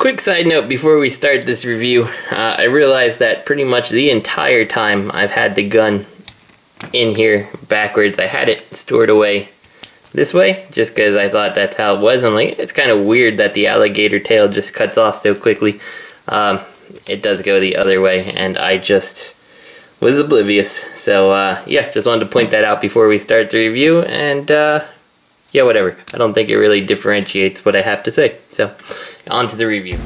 Quick side note before we start this review, I realized that pretty much the entire time I've had the gun in here backwards, I had it stored away this way, just because I thought that's how it was. And like, it's kind of weird that the alligator tail just cuts off so quickly. It does go the other way, and I just was oblivious. So yeah, just wanted to point that out before we start the review, and yeah, whatever. I don't think it really differentiates what I have to say. So, on to the review.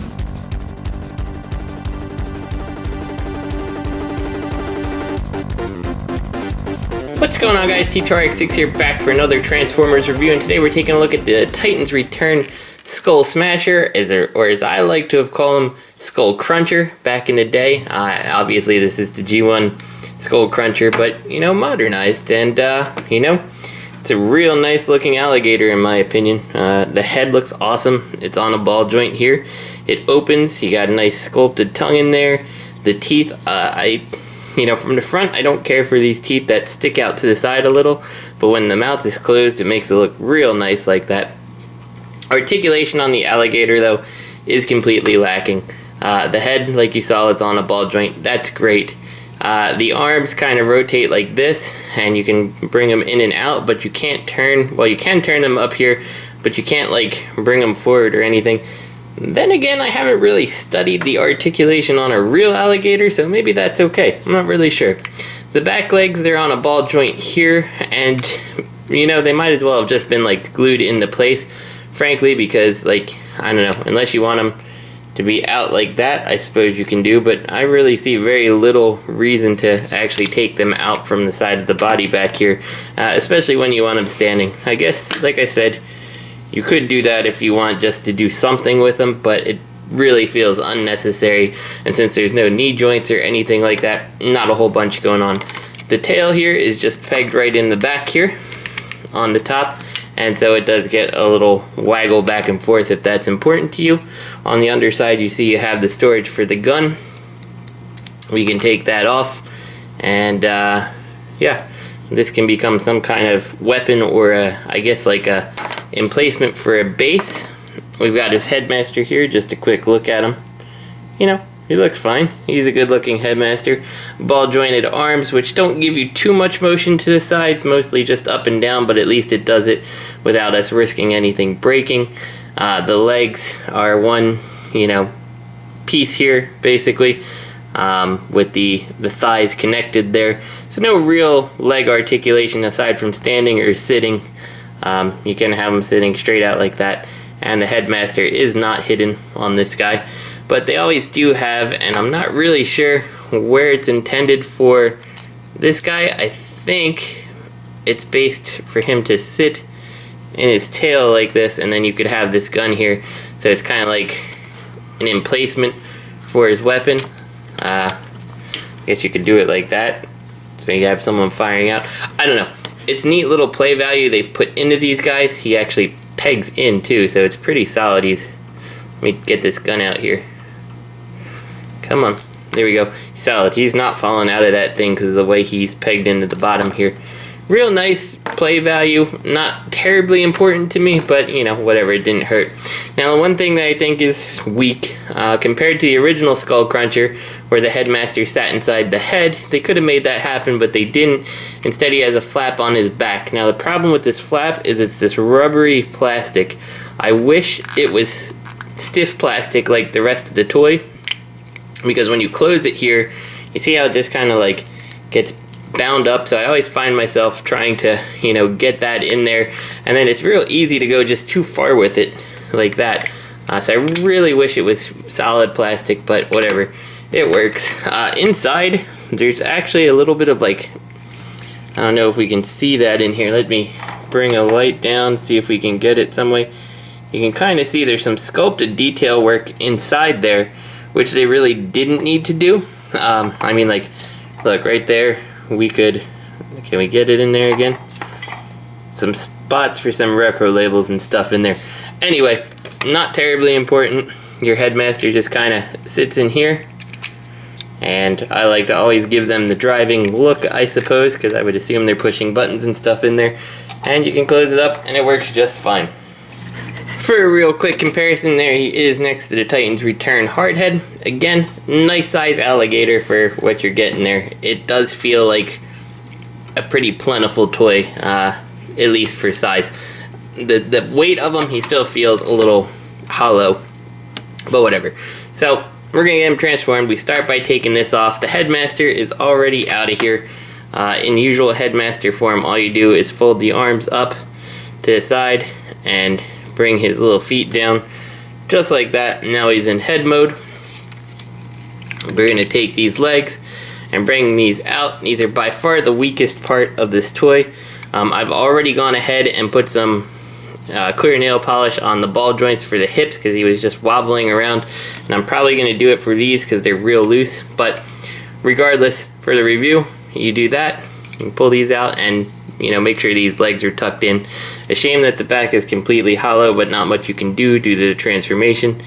What's going on, guys? T2RX6 here, back for another Transformers review, and today we're taking a look at the Titans Return Skullsmasher, or as I like to have called him, Skull Cruncher back in the day. Obviously this is the G1 Skull Cruncher, but, you know, modernized, and, you know, it's a real nice looking alligator in my opinion. The head looks awesome. It's on a ball joint here. It opens, you got a nice sculpted tongue in there. The teeth, you know, from the front, I don't care for these teeth that stick out to the side a little, but when the mouth is closed, it makes it look real nice like that. Articulation on the alligator, though, is completely lacking. The head, like you saw, it's on a ball joint. That's great. The arms kind of rotate like this, and you can bring them in and out, but you can't turn, well, you can turn them up here, but you can't, like, bring them forward or anything. Then again, I haven't really studied the articulation on a real alligator, so maybe that's okay. I'm not really sure. The back legs, they're on a ball joint here, and, you know, they might as well have just been, like, glued into place, frankly, because, like, I don't know, unless you want them to be out like that, I suppose you can do, but I really see very little reason to actually take them out from the side of the body back here, especially when you want them standing. I guess, like I said, you could do that if you want just to do something with them, but it really feels unnecessary, and since there's no knee joints or anything like that, not a whole bunch going on. The tail here is just pegged right in the back here on the top, and so it does get a little waggle back and forth if that's important to you. On the underside, you see you have the storage for the gun. We can take that off, and yeah, this can become some kind of weapon, or I guess like a emplacement for a base. We've got his headmaster here, just a quick look at him. You know, he looks fine. He's a good looking headmaster. Ball jointed arms, which don't give you too much motion to the sides, mostly just up and down, but at least it does it without us risking anything breaking. The legs are one, you know, piece here, basically, with the thighs connected there. So no real leg articulation aside from standing or sitting. You can have them sitting straight out like that. And the headmaster is not hidden on this guy. But they always do have, and I'm not really sure where it's intended for this guy. I think it's based for him to sit in his tail like this, and then you could have this gun here. So it's kind of like an emplacement for his weapon. I guess you could do it like that, so you have someone firing out. I don't know. It's neat little play value they've put into these guys. He actually pegs in too, so it's pretty solid. Let me get this gun out here. Come on. There we go. He's solid. He's not falling out of that thing because of the way he's pegged into the bottom here. Real nice play value. Not terribly important to me, but, you know, whatever. It didn't hurt. Now, the one thing that I think is weak, compared to the original Skull Cruncher, where the headmaster sat inside the head, they could have made that happen, but they didn't. Instead, he has a flap on his back. Now, the problem with this flap is it's this rubbery plastic. I wish it was stiff plastic like the rest of the toy, because when you close it here, you see how it just kind of like gets bound up. So I always find myself trying to, you know, get that in there, and then it's real easy to go just too far with it like that. So I really wish it was solid plastic, but whatever, it works. Inside, there's actually a little bit of, like, I don't know if we can see that in here. Let me bring a light down, see if we can get it some way. You can kind of see there's some sculpted detail work inside there, which they really didn't need to do. I mean, like, look, right there, we could, can we get it in there again? Some spots for some repro labels and stuff in there. Anyway, not terribly important. Your headmaster just kind of sits in here. And I like to always give them the driving look, I suppose, because I would assume they're pushing buttons and stuff in there. And you can close it up, and it works just fine. For a real quick comparison, there he is next to the Titans Return Hardhead. Again, nice size alligator for what you're getting there. It does feel like a pretty plentiful toy, at least for size. The weight of him, he still feels a little hollow, but whatever. So we're gonna get him transformed. We start by taking this off. The headmaster is already out of here. In usual headmaster form, all you do is fold the arms up to the side and bring his little feet down, just like that. Now he's in head mode. We're gonna take these legs and bring these out. These are by far the weakest part of this toy. I've already gone ahead and put some clear nail polish on the ball joints for the hips because he was just wobbling around, and I'm probably going to do it for these because they're real loose. But regardless, for the review, you do that, you pull these out, and make sure these legs are tucked in. A shame that the back is completely hollow, but not much you can do due to the transformation.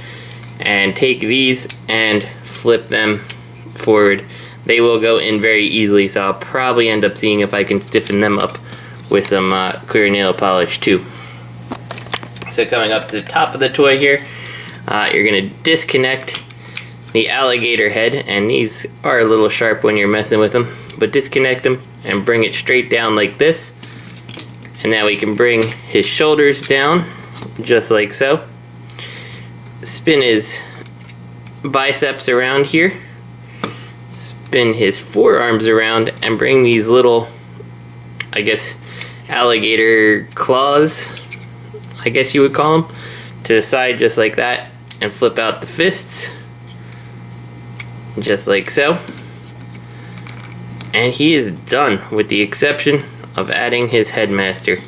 And take these and flip them forward. They will go in very easily, so I'll probably end up seeing if I can stiffen them up with some clear nail polish too. So coming up to the top of the toy here, you're going to disconnect the alligator head, and these are a little sharp when you're messing with them, but disconnect them and bring it straight down like this. And now we can bring his shoulders down, just like so. Spin his biceps around here. Spin his forearms around and bring these little, I guess, alligator claws, I guess you would call them, to the side just like that, and flip out the fists just like so. And he is done, with the exception of adding his headmaster.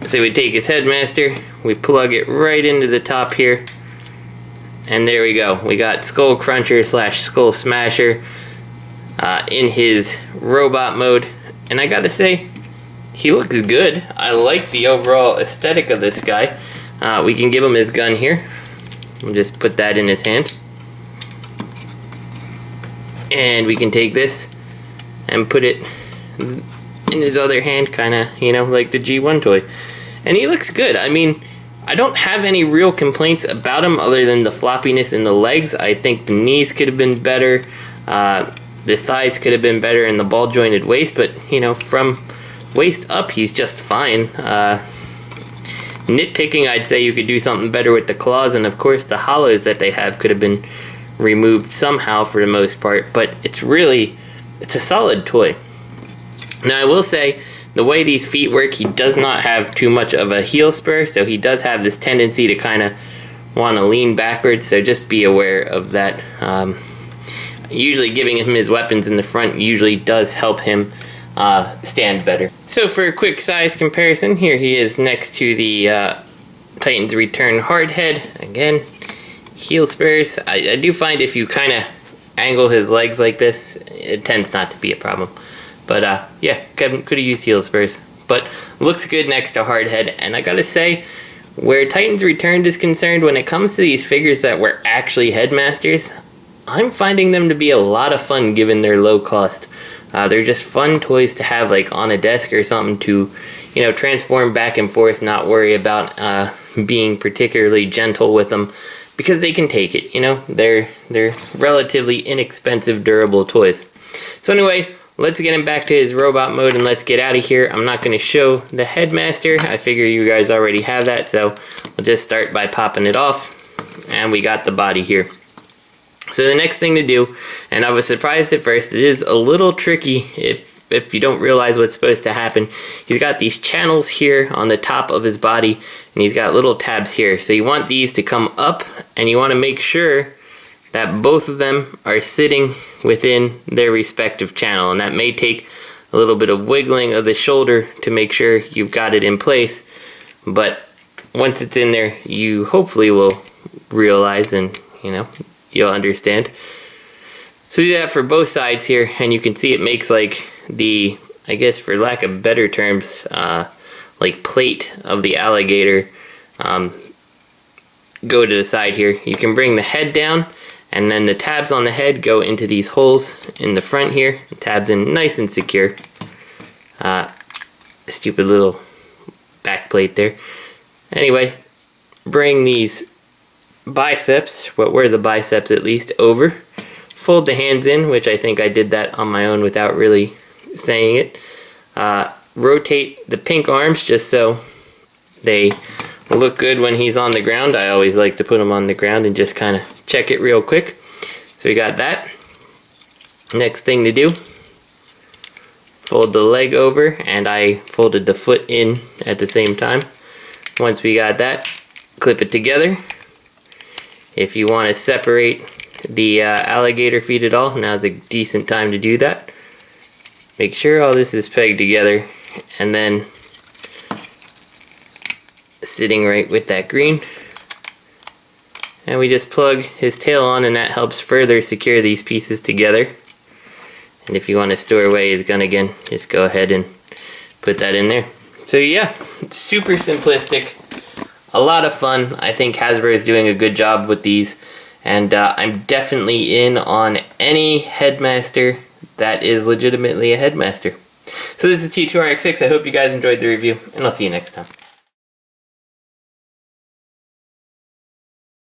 So we take his headmaster, we plug it right into the top here, and there we go. We got Skull Cruncher / Skull Smasher in his robot mode, and I gotta say, he looks good. I like the overall aesthetic of this guy. We can give him his gun here. We'll just put that in his hand. And we can take this and put it in his other hand, kind of, like the G1 toy. And he looks good. I mean, I don't have any real complaints about him other than the floppiness in the legs. I think the knees could have been better. The thighs could have been better, and the ball jointed waist, but, from waist up, he's just fine. Nitpicking, I'd say you could do something better with the claws, and of course the hollows that they have could have been removed somehow for the most part, but it's a solid toy. Now I will say, the way these feet work, he does not have too much of a heel spur, so he does have this tendency to kind of want to lean backwards, so just be aware of that. Usually giving him his weapons in the front usually does help him stand better. So for a quick size comparison, here he is next to the Titans Return Hardhead. Again, heel spurs. I do find if you kind of angle his legs like this, it tends not to be a problem. But yeah, could have used heel spurs. But looks good next to Hardhead. And I gotta say, where Titans Returned is concerned, when it comes to these figures that were actually headmasters, I'm finding them to be a lot of fun given their low cost. They're just fun toys to have like on a desk or something to, transform back and forth, not worry about being particularly gentle with them, because they can take it, They're relatively inexpensive, durable toys. So anyway, let's get him back to his robot mode and let's get out of here. I'm not going to show the headmaster. I figure you guys already have that, so we'll just start by popping it off. And we got the body here. So the next thing to do, and I was surprised at first, it is a little tricky if you don't realize what's supposed to happen. He's got these channels here on the top of his body, and he's got little tabs here. So you want these to come up, and you want to make sure that both of them are sitting within their respective channel. And that may take a little bit of wiggling of the shoulder to make sure you've got it in place. But once it's in there, you hopefully will realize and, you'll understand. So do that for both sides here, and you can see it makes like the, I guess for lack of better terms, like plate of the alligator go to the side here. You can bring the head down, and then the tabs on the head go into these holes in the front here. The tabs in nice and secure. Stupid little back plate there. Anyway, bring these biceps, what were the biceps at least, over. Fold the hands in, which I think I did that on my own without really saying it. Rotate the pink arms just so they look good when he's on the ground. I always like to put him on the ground and just kind of check it real quick. So we got that. Next thing to do, fold the leg over, and I folded the foot in at the same time. Once we got that, clip it together. If you want to separate the alligator feet at all, now's a decent time to do that. Make sure all this is pegged together, and then sitting right with that green. And we just plug his tail on, and that helps further secure these pieces together. And if you want to store away his gun again, just go ahead and put that in there. So yeah, it's super simplistic, a lot of fun. I think Hasbro is doing a good job with these, and I'm definitely in on any headmaster that is legitimately a headmaster. So this is T2RX6. I hope you guys enjoyed the review, and I'll see you next time.